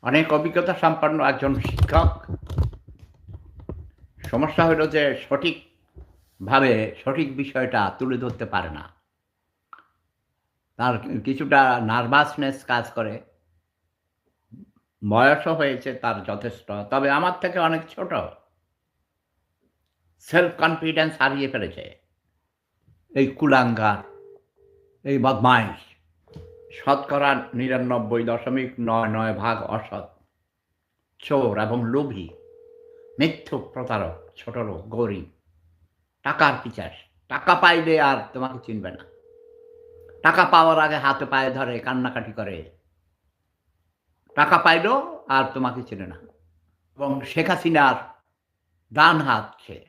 অনেক অভিজ্ঞতা সম্পন্ন একজন শিক্ষক। সমস্যা হলো যে সঠিকভাবে সঠিক বিষয়টা তুলে ধরতে পারে না। তার কিছুটা নার্ভাসনেস কাজ করে। বয়সও হয়েছে তার যথেষ্ট। তবে আমার থেকে অনেক ছোট। সেলফ কনফিডেন্স হারিয়ে ফেলেছে। এই কুলাঙ্গার, এই বদমাইশ। শতকরা ৯৯.৯৯ ভাগ অসৎ, চোর এবং লোভী, মিথ্যুক, প্রতারক, ছোটলোক, গরিব, টাকার পিশাচ। টাকা পাইলে আর তোমাকে চিনবে না। টাকা পাওয়ার আগে হাতে পায়ে ধরে, কান্নাকাটি করে। টাকা পাইলো আর তোমাকে চেনে না। এবং শেখ হাসিনার ডান হাত সে।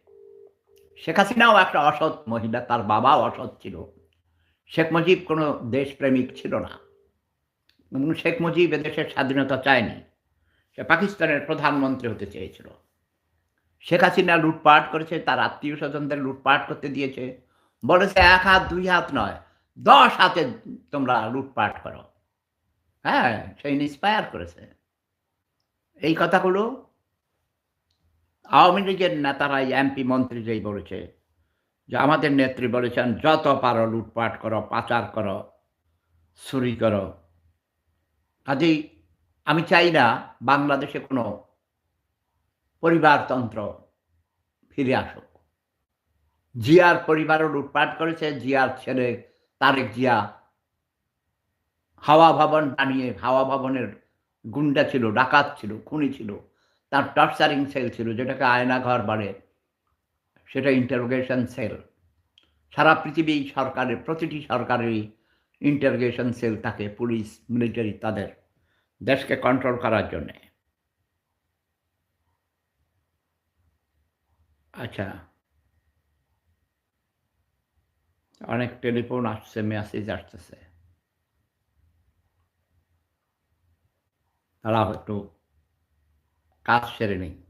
শেখ হাসিনাও একটা অসৎ মহিলা, তার বাবাও অসৎ ছিল। শেখ মুজিব কোনো দেশপ্রেমিক ছিল না এবং শেখ মুজিব এদেশের স্বাধীনতা চায়নি। সে পাকিস্তানের প্রধানমন্ত্রী হতে চেয়েছিল। শেখ হাসিনা লুটপাট করেছে, তার আত্মীয়-স্বজনদের লুটপাট করতে দিয়েছে। বলেছে ১ হাত ২ হাত নয়, ১০ হাতে তোমরা লুটপাট করো। হ্যাঁ, সে ইন্সপায়ার করেছে। এই কথাগুলো আওয়ামী লীগের নেতারাই এমপি মন্ত্রীরাই বলেছে যে, আমাদের নেত্রী বলেছেন, "যত পারো লুটপাট করো, পাচার করো, চুরি করো।" কাজেই আমি চাই না বাংলাদেশে কোনো পরিবারতন্ত্র ফিরে আসুক। জিয়ার পরিবারও লুটপাট করেছে। জিয়ার ছেলে তারেক জিয়া হাওয়া ভবন বানিয়ে, হাওয়া ভবনের গুন্ডা ছিল, ডাকাত ছিল, খুনি ছিল। তার টর্চারিং সেল ছিল, যেটাকে আয়নাঘর বলে। সেটা ইন্টারোগেশন সেল। সারা পৃথিবী সরকারের, প্রতিটি সরকারেরই ইন্টারোগেশন সেল থাকে, পুলিশ, মিলিটারি তাদের দেশকে কন্ট্রোল করার জন্যে। আচ্ছা, অনেক টেলিফোন আসছে, মেসেজ আসতেছে। দাঁড়াও একটু কাজ সেরে নেই।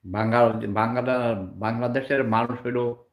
বাঙ্গাল বাঙ্গালা বাংলাদেশের মানুষ হইল